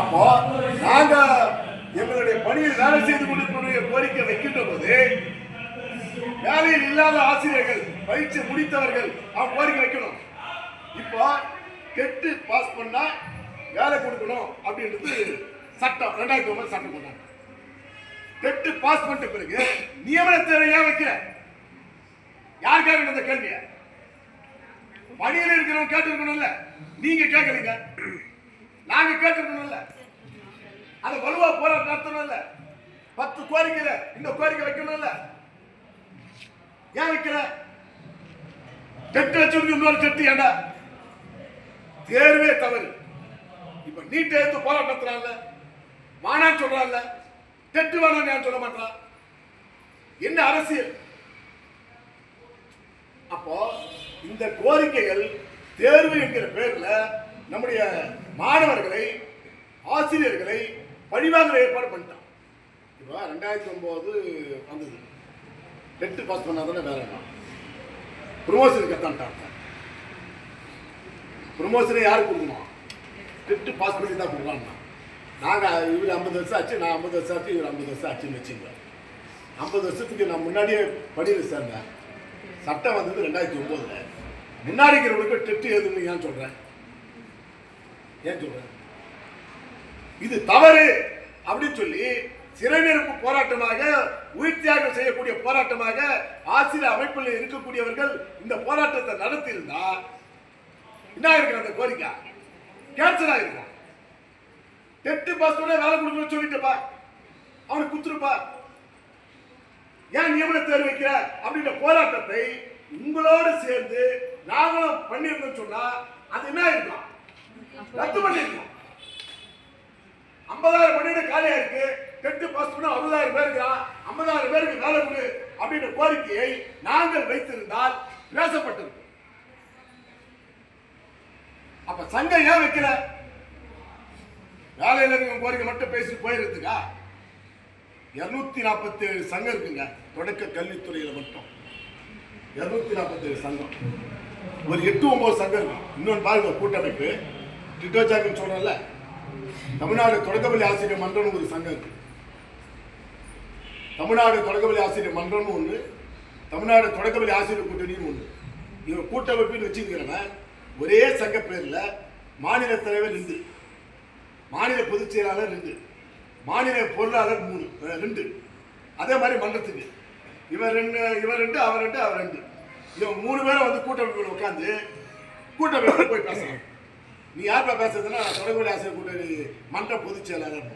அப்போ நாங்க எங்களுடைய பணியில் வேலை செய்து கொண்டிருக்கிற கோரிக்கை வைக்கின்ற போது வேலையில் இல்லாத ஆசிரியர்கள் பயிற்சி முடித்தவர்கள் அவங்க கோரிக்கை வைக்கணும். இப்போ கெட்டு பாஸ் பண்ணா வேலை கொடுக்கணும் அப்படின்றது சட்டம் 2009 சட்டம் பண்ணாங்க. கெட்டு பாஸ் பண்ணிட்ட பிறகு நியமன தேர்வை ஏன் வைக்கிற? யாருக்காக இந்த கேள்விய பணியில் இருக்கிறவங்க கேட்டிருக்கணும்ல, நீங்க கேட்கறீங்க, நாங்க கேட்டிருக்கணும்ல, அதை வலுவா போராட்டம் நடத்தணும்ல, 10 கோரிக்கையில இந்த கோரிக்கை வைக்கணும்ல, ஏன் வைக்கிற? டெட்டு வச்சு இன்னொரு டெட்டு ஏண்டா? தேர்வே தவறு. இப்ப நீட் எடுத்து போராட்டம் நடத்துறான்ல, வானான்னு சொல்றான்ல, டெட்டு வேணான்னு ஏன் சொல்ல மாட்டான்? என்ன அரசியல்? அப்போ இந்த கோரிக்கைகள் தேர்வு என்கிற பேர்ல நம்முடைய மாணவர்களை ஆசிரியர்களை பழிவாங்கிற ஏற்பாடு பண்ணிட்டான். இப்போ 2009 வந்தது, டெட்டு பாஸ் பண்ணாதானே வேலை, ப்ரொமோஷனுக்கு எத்தான்ட்டாங்க. ப்ரொமோஷனை யாருக்கு கொடுக்கணும்? டெட்டு பாஸ் பண்ணி தான் கொடுக்கலாம்னா. நாங்கள் இவர் 50 வருஷம் ஆச்சு, நான் 50 வருஷம் ஆச்சு, இவர் 50 வருஷம் ஆச்சுன்னு வச்சுங்க. 50 வருஷத்துக்கு நான் முன்னாடியே பணியில் சேர்ந்தேன். சட்டம் வந்தது 2009. முன்னாடி இருக்கிறவங்களுக்கு டெட்டு எழுதுன்னு ஏன் சொல்றேன்? ஏன் சொல்றேன்? இது தவறு அப்படின்னு சொல்லி சிறை நிரப்பு போராட்டமாக, உயிர் தியாகம் செய்யக்கூடிய போராட்டமாக ஆசிரியர் அமைப்பில் இருக்கக்கூடியவர்கள் இந்த போராட்டத்தை நடத்தி இருந்தா என்ன இருக்கிற அந்த கோரிக்கை கேன்சல் ஆயிருக்கும். டெட்டு பாஸ் பண்ண வேலை கொடுக்கணும்னு சொல்லிட்டுப்பா, அவனுக்கு குத்துருப்பா, ஏன் நியமன தேர்வு வைக்கிற அப்படின்ற போராட்டத்தை உங்களோடு சேர்ந்து நாங்களும் பண்ணிருந்தோம் சொன்னா அது என்ன இருக்கும்? ரத்து பண்ணிருக்கோம். 50,000 பணியிட காலியா இருக்கு, டெட்டு பாஸ் பண்ண 60,000 பேருக்கு 50,000 பேருக்கு வேலை கொடு அப்படின்ற கோரிக்கையை நாங்கள் வைத்திருந்தால் பேசப்பட்டிருக்கும். அப்ப சங்கம் ஏன் வைக்கல? வேலையில இருக்க கோரிக்கை மட்டும் பேசிட்டு போயிருக்கா? 247 சங்கம் இருக்குங்க தொடக்க கல்வித்துறையில மட்டும். 247 சங்கம், ஒரு 8-9 சங்கம் இருக்கு. இன்னொன்று பாருங்க, கூட்டமைப்பு டிட்டோஜாக்குன்னு சொல்றல, தமிழ்நாடு தொடக்கப்பள்ளி ஆசிரியர் மன்றம்னு ஒரு சங்கம் இருக்கு. தமிழ்நாடு தொடக்கப்பள்ளி ஆசிரியர் மன்றம்னு ஒன்று, தமிழ்நாடு தொடக்கப்பள்ளி ஆசிரியர் கூட்டணின்னு ஒன்று. இவங்க கூட்டமைப்புன்னு வச்சுக்கிறவன் ஒரே சங்க பேர்ல மாநில தலைவர் 2, மாநில பொதுச் செயலாளர் 2, மாநில பொருளாளர் 2. அதே மாதிரி மன்றத்துக்கு இவர் 2, அவர் 2. இவன் 3 பேரும் வந்து கூட்டமைப்புல உட்காந்து கூட்டமைப்பு போய் பேசலாம். நீ யார்ப்பா பேசுறதுன்னா தொடக்கப்பள்ளி ஆசிரியர் கூட்டணி மன்ற பொதுச் செயலாளர்.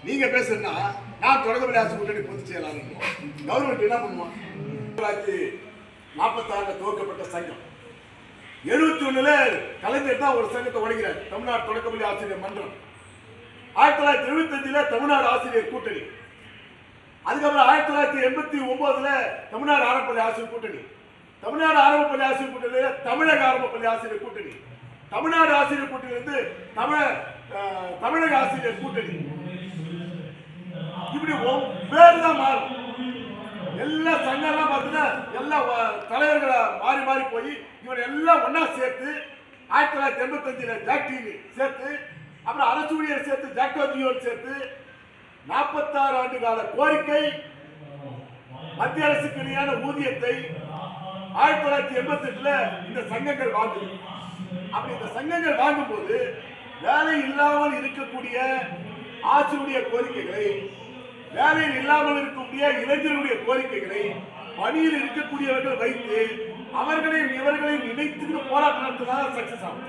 நீங்க பேசுறதுன்னா நான் தொடக்கப்பள்ளி ஆசிரியர் கூட்டணி பொதுச் செயலாளர். கவர்மெண்ட் என்ன பண்ணுவான்? 1946 துவக்கப்பட்ட சங்கம், 71 கலைஞர் தான் ஒரு சங்கத்தை உடைக்கிறார், தமிழ்நாடு தொடக்கப்பள்ளி ஆசிரியர் மன்றம். 1975 தமிழ்நாடு ஆசிரியர் கூட்டணி, அதுக்கப்புறம் 1989 தமிழ்நாடு ஆரம்பப்பள்ளி ஆசிரியர் கூட்டணி, தமிழ்நாடு ஆரம்பப்பள்ளி ஆசிரியர் கூட்டணி, தமிழக ஆரம்பப்பள்ளி ஆசிரியர் கூட்டணி, தமிழ்நாடு ஆசிரியர் கூட்டணி வந்து தமிழக ஆசிரியர் கூட்டணி. இப்படி பேர் தான் மாறும். எல்லா சங்கம்லாம் பார்த்தீங்கன்னா எல்லா தலைவர்களை மாறி மாறி போய் இவன் எல்லாம் ஒன்னா சேர்த்து 1985 ஜாக்டிவி சேர்த்து, அப்புறம் அரசு ஊழியர் சேர்த்து ஜாக்டோஜியோடு சேர்த்து 46 ஆண்டு கால கோரிக்கை, மத்திய அரசுக்கு இணையான ஊதியத்தை 1988 இந்த சங்கங்கள் வாங்குது. அப்படி இந்த சங்கங்கள் வாங்கும் போது வேலை இல்லாமல் இருக்கக்கூடிய ஆசிரியருடைய கோரிக்கைகளை, வேலையில் இல்லாமல் இருக்கக்கூடிய இளைஞர்களுடைய கோரிக்கைகளை பணியில் இருக்கக்கூடியவர்கள் வைத்து அவர்களையும் இவர்களையும் இணைத்து போராட்டம் நடத்தினாதான் சக்சஸ் ஆகும்.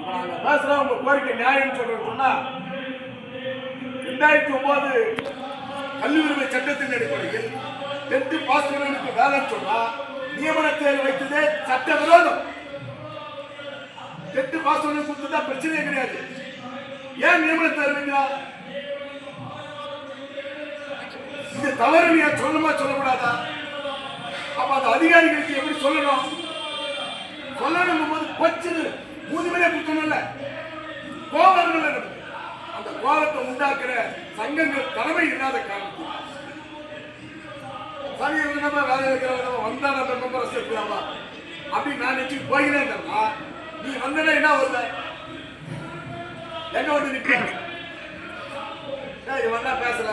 நாங்க பேசுறோம் உங்க கோரிக்கை நியாயம் சொன்னா 2009 கல்வி உரிமை சட்டத்தின் அடிப்படையில் டென்த் பாஸ் பண்ணவனுக்கு வேலை சொன்னா நியமன தேர்வு வைத்ததே சட்ட விரோதம். டென்த் பாஸ் பண்ண கொடுத்தா பிரச்சனையே கிடையாது. ஏன் நியமன தேர்வு வைக்கிறார்? இது தவறு நீ சொல்லணுமா சொல்லக்கூடாதா? அப்ப அந்த அதிகாரிகளுக்கு எப்படி சொல்லணும்? சொல்லணும் போது கொச்சு மூதுமையே குற்றமில்ல, கோபங்கள் அந்த கோபத்தை உண்டாக்குற சங்கங்கள் தலைமை இல்லாத காரணத்தில் நம்ம வேலை இருக்கிறவங்க வந்தா நம்ம மெம்பரை சேர்க்கலாமா அப்படின்னு நான் நினைச்சு போகிறேன். நீ வந்தா என்ன வரல, எங்க வந்து நிற்கிறாங்க? இவன் தான் பேசுற,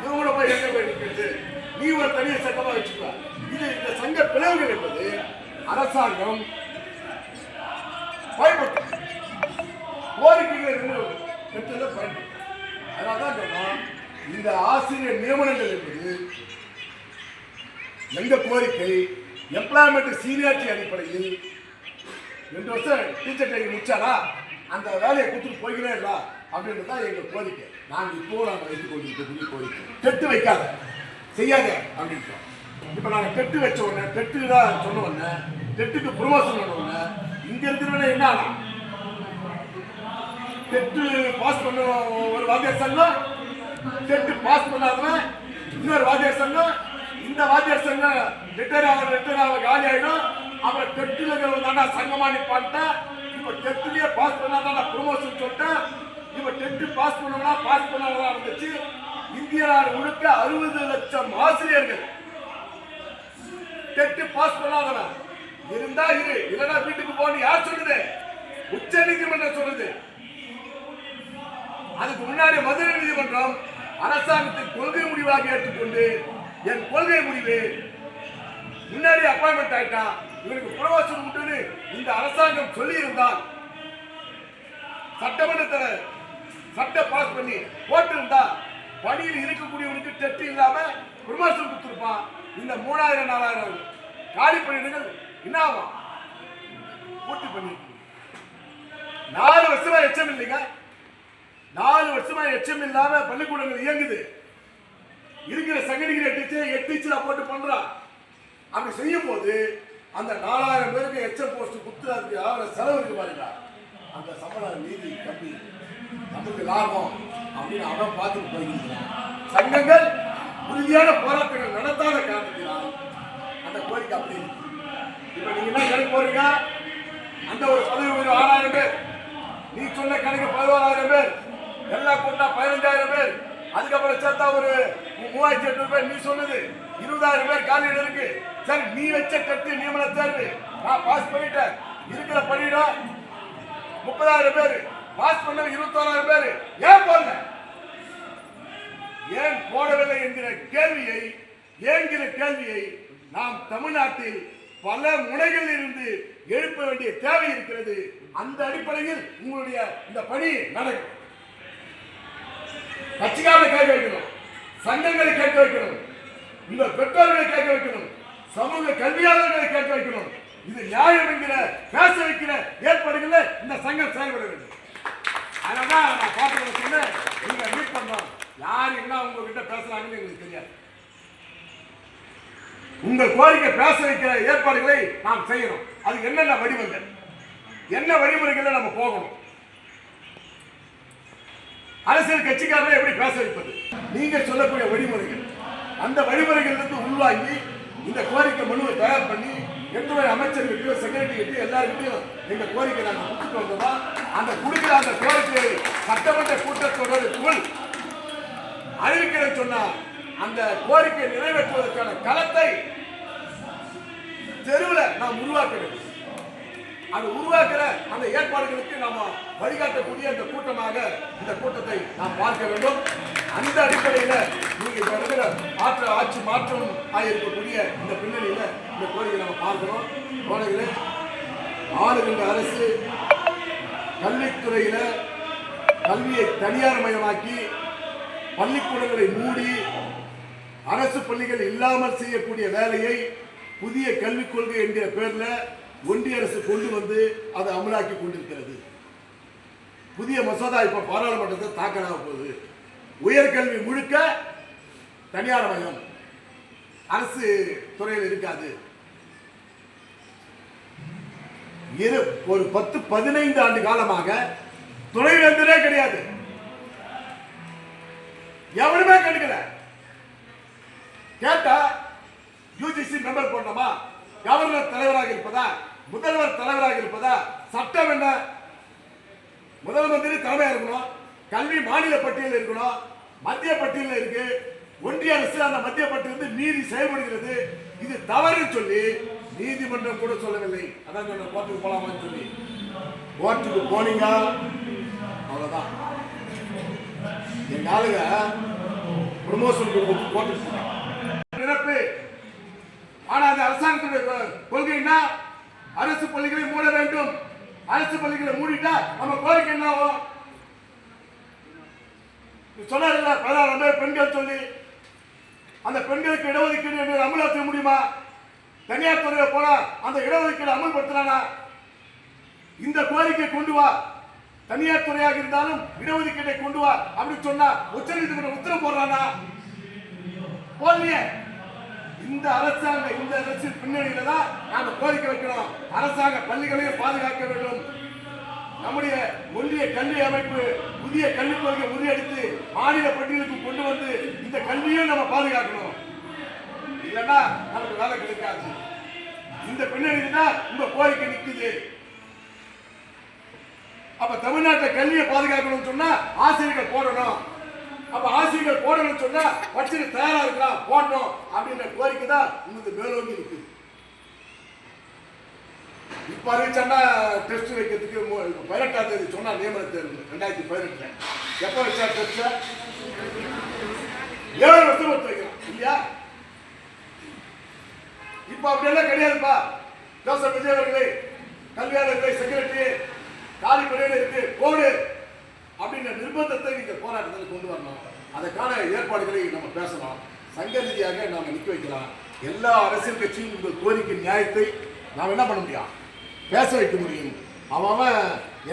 இவங்கள போய் எங்க போய் நிற்கிறது? நீ ஒரு தனிய சட்டமா வச்சுக்க. இது இந்த சங்க பிளவுகள் என்பது அரசாங்கம் பயன்படுத்தும் கோரிக்கைகளை பெற்றதை பயன்படுத்தும். அதனால்தான் சொன்னா இந்த ஆசிரியர் நியமனங்கள் என்பது எங்க கோரிக்கை எம்ப்ளாய்மெண்ட் சீனியாரிட்டி அடிப்படையில் 2 வருஷம் டீச்சர் ட்ரைனிங் முடிச்சாரா அந்த வேலையை கொடுத்துட்டு போய்கிறே இல்ல அப்படின்றது தான் எங்க கோரிக்கை. நாங்கள் இப்போ நாங்கள் வைத்துக் கொண்டிருக்கக்கூடிய கோரிக்கை டெட்டு வைக்காத செய்யாத அப்படின்ட்டோம். இப்போ நாங்கள் டெட்டு வச்ச உடனே டெட்டு தான் சொன்ன உடனே டெட்டுக்கு ப்ரொமோஷன் பண்ண உடனே இங்க இருக்கிறவன என்ன ஆகும்? டெட்டு பாஸ் பண்ண ஒரு வாத்தியார் சங்கம், டெட்டு பாஸ் பண்ணாதவன் இன்னொரு வாத்தியார் சங்கம், இந்த வாத்தியார் சங்கம் ரிட்டையர் ஆக காலி ஆயிடும். அப்புறம் டெட்டுல சங்கமா நிப்பாட்டா. இப்ப டெட்டுலயே பாஸ் பண்ணாதான் ப்ரொமோஷன் சொல்லிட்டேன். இப்ப டெட்டு பாஸ் பண்ணா பாஸ் பண்ணாதான் இருந்துச்சு. இந்திய நாடு முழுக்க 60 லட்சம் ஆசிரியர்கள் டெட்டு பாஸ் பண்ணாதவன் இருந்தா இரு, இல்லைன்னா வீட்டுக்கு போன்னு யார் சொல்லுது? உச்ச நீதிமன்றம் சொல்லுது. அதுக்கு முன்னாடி மதுரை நீதிமன்றம் அரசாங்கத்தின் கொள்கை முடிவாக ஏற்றுக்கொண்டு என் கொள்கை முடிவு முன்னாடி அப்பாயின்மெண்ட் ஆயிட்டான், இவருக்கு ப்ரொமோஷன் உண்டுன்னு இந்த அரசாங்கம் சொல்லி இருந்தால் சட்டமன்றத்தில் சட்ட பாஸ் பண்ணி போட்டு இருந்தா பணியில் இருக்கக்கூடியவனுக்கு டெஸ்ட் இல்லாம ப்ரொமோஷன் கொடுத்துருப்பான். இந்த 3000 4000 காலி பணியிடங்கள் என்ன ஆகும்? பூர்த்தி பண்ணி 4 வருஷமா எச்சம் இல்லைங்க. 4 வருஷமா எச்சம் இல்லாம பள்ளிக்கூடங்கள் இயங்குது. இருக்கிற சங்கடிக்கிற டீச்சர் 8 டீச்சரா போட்டு பண்றான். அப்படி செய்யும் போது அந்த 4000 பேருக்கு எச்சம் போஸ்ட் கொடுத்து அதுக்கு ஆகிற செலவு இருக்கு பாருங்க. அந்த சம்பள நீதி கம்மி, நமக்கு லாபம் அப்படின்னு அவன் பார்த்துட்டு போயிருக்கிறான். சங்கங்கள் உறுதியான போராட்டங்கள் நடத்தாத காரணத்தினால் அந்த கோரிக்கை அப்படி இருக்கு. இப்ப நீங்க என்ன கணக்கு போறீங்க? அந்த ஒரு பதவி 6000 பேர், நீ சொன்ன கணக்கு 11000 பேர், எல்லாம் கூட்டா 15000 பேர், அதுக்கப்புறம் சேர்த்தா ஒரு 3800 பேர். நீ சொன்னது 20000 பேர் காலியில் இருக்கு. சரி, நீ வச்ச கட்டு நியமன தேர்வு நான் பாஸ் பண்ணிட்டேன். இருக்கிற பணியிடம் 30000 பேர், பாஸ் பண்ண 21000 பேர். ஏன் போடல? ஏன் போடவில்லை என்கிற கேள்வியை நாம் தமிழ்நாட்டில் பல முனைகளில் இருந்து எழுப்ப வேண்டிய தேவை இருக்கிறது. அந்த அடிப்படையில் உங்களுடைய இந்த பணி நடக்கும். கட்சிக்காரரை கேட்க வைக்கணும், சங்கங்களை கேட்க வைக்கணும், இந்த பெற்றோர்களை கேட்க வைக்கணும், சமூக கல்வியாளர்களை கேட்க வைக்கணும். இது நியாயம் என்கிற பேச வைக்கிற ஏற்பாடுகளை இந்த சங்கம் செயல்பட வேண்டும். அதனால நான் பார்த்து சொன்னேன், நீங்க மீட் பண்ணோம், யார் என்ன உங்ககிட்ட பேசுறாங்கன்னு எங்களுக்கு தெரியாது. உங்கள் கோரிக்கை பேச வைக்கிற ஏற்பாடுகளை நாம் செய்யணும். அது என்னென்ன வடிவங்கள், என்ன வழிமுறைகளை நம்ம போகணும், அரசியல் கட்சிக்காரரை எப்படி பேச வைப்பது, நீங்க சொல்லக்கூடிய வழிமுறைகள், அந்த வழிமுறைகளிலிருந்து உள்வாங்கி இந்த கோரிக்கை மனுவை தயார் பண்ணி எட்டுறை அமைச்சர்கிட்ட செக்ரட்டரி எல்லாருக்கிட்டையும் எங்க கோரிக்கை நாங்கள் கொடுத்துட்டு வந்தோமா, அந்த கொடுக்கிற அந்த கோரிக்கையை சட்டமன்ற கூட்டத்தொடருக்குள் அறிவிக்கிறேன் சொன்னா அந்த கோரிக்கை நிறைவேற்றுவதற்கான களத்தை தெருவில் நாம் உருவாக்க வேண்டும். அது உருவாக்குற அந்த ஏற்பாடுகளுக்கு நாம வழிகாட்டக்கூடிய அந்த கூட்டமாக இந்த கூட்டத்தை நாம் பார்க்க வேண்டும். அந்த அடிப்படையில் நீங்க இப்ப இருக்கிற ஆட்சி மாற்றம் ஆகியிருக்கக்கூடிய இந்த பின்னணியில இந்த கோரிக்கை நம்ம பார்க்கிறோம். கோடைகளே, ஆளுகின்ற அரசு கல்வித்துறையில கல்வியை தனியார் மயமாக்கி பள்ளிக்கூடங்களை மூடி அரசு பள்ளிகள் இல்லாமல் செய்யக்கூடிய வேலையை புதிய கல்விக் கொள்கை என்கிற பேர்ல ஒன்றிய அரசு கொண்டு வந்து அதை அமலாக்கி கொண்டிருக்கிறது. புதிய மசோதா இப்ப பாராளுமன்றத்தில் தாக்கலாக போகுது. உயர்கல்வி முழுக்க தனியார் மயம், அரசு துறையில் இருக்காது. ஒரு 10-15 ஆண்டு காலமாக துணைவேந்தரே கிடையாது, எவனுமே கண்டுக்கல. கேட்டா யூஜிசி மெம்பர் போடணுமா, கவர்னர் தலைவராக இருப்பதா, முதல்வர் தலைவராக இருப்பதா, சட்டம் என்ன, முதல் மந்திரி தலைமையா இருக்கணும், கல்வி மாநில பட்டியலில் இருக்கணும், மத்திய பட்டியலில் இருக்கு, ஒன்றிய அரசு அந்த மத்திய பட்டியலிருந்து மீறி செயல்படுகிறது. இது தவறுன்னு சொல்லி நீதிமன்றம் கூட சொல்லவில்லை. அதான் சொன்ன கோர்ட்டுக்கு போலாமான்னு சொல்லி. கோர்ட்டுக்கு போனீங்க அவ்வளவுதான். எங்க ஆளுங்க ப்ரமோஷன் கோர்ட்டுக்கு நிரப்பு. ஆனா அந்த அரசாங்கத்துடைய கொள்கைன்னா அரசு பள்ளிகளை மூட வேண்டும். அரசு பள்ளிகளை மூடிட்டா நம்ம கோரிக்கை என்ன ஆகும்? சொன்னார்ல 16 பேர் பெண்கள் சொல்லி அந்த பெண்களுக்கு இடஒதுக்கீடு என்று அமலாக்க முடியுமா? தனியார் துறையை போனா அந்த இடஒதுக்கீடு அமல்படுத்தினா இந்த கோரிக்கை கொண்டு வா, தனியார் துறையாக இருந்தாலும் இடஒதுக்கீட்டை கொண்டு வா அப்படின்னு சொன்னா உச்சநீதிமன்றம் உத்தரவு போடுறானா? போடலையே. இந்த அரசாங்க இந்த அரசின் பின்னணியில தான் நாம கோரிக்கை வைக்கிறோம். அரசாங்க பள்ளிகளையும் பாதுகாக்க வேண்டும். நம்முடைய ஒன்றிய கல்வி அமைப்பு புதிய கல்விக் கொள்கை முறியடித்து மாநில பள்ளிகளுக்கு கொண்டு வந்து இந்த கல்வியும் நம்ம பாதுகாக்கணும். இல்லைன்னா நமக்கு வேலை கிடைக்காது. இந்த பின்னணியில் தான் உங்க கோரிக்கை நிற்குது. அப்ப தமிழ்நாட்டில் கல்வியை பாதுகாக்கணும்னு சொன்னா ஆசிரியர்கள் போடணும். அப்ப ஆசிரியர்கள் போடணும்னு சொன்னா வச்சு தயாரா இருக்கிறான் போடணும் அப்படின்ற கோரிக்கை தான் உங்களுக்கு மேலோங்கி இருக்குது. இப்ப அறிவிச்சா டெஸ்ட் வைக்கிறதுக்கு 18ஆம் தேதி சொன்னா நியமன தேர்வு 2018 எப்ப வச்சா டெஸ்ட் 7 வருஷம் ஒத்து வைக்கிறோம் இல்லையா? இப்ப அப்படியெல்லாம் கிடையாதுப்பா. ஜோசப் விஜய் அவர்களே, கல்வியாளர்களை, செக்ரட்டரி காலி பணியில இருக்கு போடு அப்படின்ற நிர்பந்தத்தை நீங்க போராட்டத்தில் கொண்டு வரணும். அதற்கான ஏற்பாடுகளை நம்ம பேசலாம். சங்க ரீதியாக நாம நிக்க வைக்கலாம். எல்லா அரசியல் கட்சியும் உங்கள் கோரிக்கை நியாயத்தை நாம் என்ன பண்ண முடியும்? பேச வைக்க முடியும். அவன்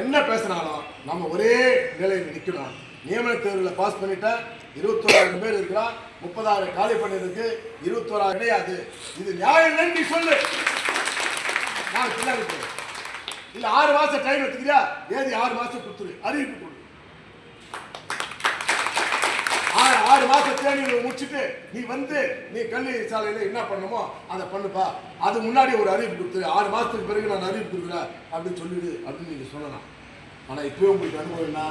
என்ன பேசினாலும் நம்ம ஒரே நிலையில் நிற்கணும். நியமன தேர்வில் பாஸ் பண்ணிட்டா 21,000 பேர் இருக்கிறான், 30,000 காலி பண்ணிருக்கு, 21,000 கிடையாது. இது நியாயம் இல்லைன்னு நீ சொல்லு. நான் பின்னாடி இல்ல 6 மாசம் டைம் எடுத்துக்கிறியா? ஏது 6 மாசம் கொடுத்துரு, அறிவிப்பு கொடு. 6 மாசம் தேர்வு முடிச்சுட்டு நீ வந்து நீ கல்வி சாலையில என்ன பண்ணணுமோ அதை பண்ணுப்பா. அது முன்னாடி ஒரு அறிவிப்பு கொடுத்துரு. 6 மாசத்துக்கு பிறகு நான் அறிவிப்பு கொடுக்குறேன் அப்படின்னு சொல்லிடு அப்படின்னு நீங்க சொல்லலாம். ஆனா இப்பவே உங்களுக்கு அனுபவம் என்ன?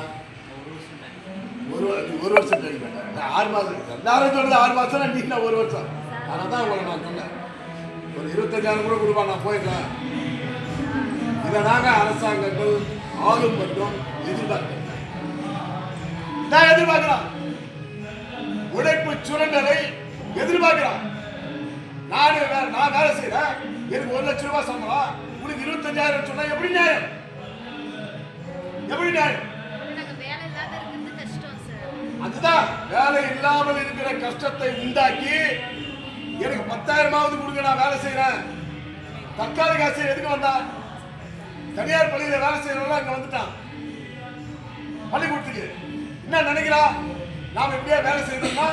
ஒரு வருஷம் டைம் வேண்டாம். 6 மாசம் எல்லாரும் சொல்றது 6 மாசம், நீ 1 வருஷம். அதனால்தான் உங்களை நான் சொன்னேன். ஒரு 25,000 கூட கொடுப்பா, நான் போயிடுறேன். இதனாக அரசாங்கங்கள் ஆளும் மற்றும் எதிர்பார்க்கிறான். உழைப்பு சுரண்டலை எதிர்பார்க்கிறான். நான் வேலை செய்யறேன், எனக்கு 1 லட்சம் ரூபாய் சம்பளம், உனக்கு 25,000 சொன்னா எப்படி நியாயம்? எப்படி நியாயம்? அதுதான் வேலை இல்லாமல் இருக்கிற கஷ்டத்தை உண்டாக்கி எனக்கு 10,000 கொடுங்க, நான் வேலை செய்யறேன். தற்காலிக ஆசிரியர் எதுக்கு வந்தா? தனியார் பள்ளியில வேலை செய்யறவங்க அங்க வந்துட்டான். பள்ளிக்கூடத்துக்கு என்ன நினைக்கிறா? நாம இப்படியே வேலை செய்யணும்னா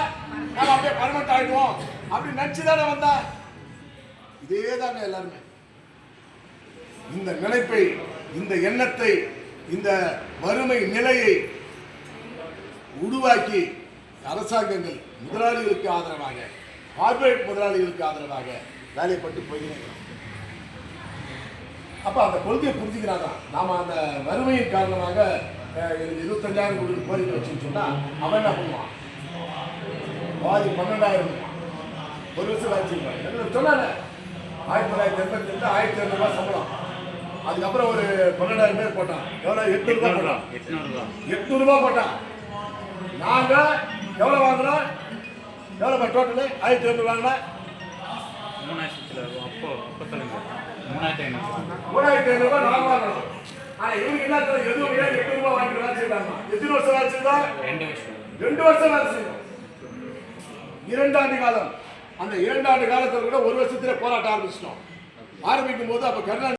நாம அப்படியே பர்மனன்ட் ஆயிடுவோம் அப்படின்னு நினைச்சுதானே வந்தா. இதே தாங்க எல்லாருமே. இந்த நினைப்பை, இந்த எண்ணத்தை, இந்த வறுமை நிலையை உருவாக்கி அரசாங்கங்கள் முதலாளிகளுக்கு ஆதரவாக, கார்பரேட் முதலாளிகளுக்கு ஆதரவாக வேலைப்பட்டு போகிறோம். அப்ப அந்த கொள்கையை புரிஞ்சுக்கிறாங்க. நாம அந்த வறுமையின் காரணமாக 25,000 கோரிக்கை வச்சுன்னு சொன்னா அவன் என்ன பண்ணுவான்? பாதி 12,000 1 வருஷம் வேலை சொன்னாங்க. 1982 1,200 ரூபாய் சம்பளம். அதுக்கப்புறம் ஒரு 12,000 பேர் போட்டான். எவ்வளவு? 800 ரூபாய் போட்டான். 800 ரூபாய் போட்டான். நாங்க எவ்வளவு வாங்குறோம்? எவ்வளவு டோட்டலு? 1,200 வாங்கினா 3,500 ரூபாய் நாங்க வாங்கணும். ஆனா இவங்க என்ன எதுவும் 800 ரூபாய் வாங்கிட்டு வேலை செய்யறாங்க. எத்தனை வருஷம் வேலை செய்தோம்? 2 வருஷம் வேலை செய்தோம். 2 ஆண்டு காலம். அந்த 2 ஆண்டு காலத்துல கூட 1 வருஷத்துல போராட்டம் ஆரம்பிச்சிட்டோம். ஆரம்பிக்கும் போது அப்ப கருணாநிதி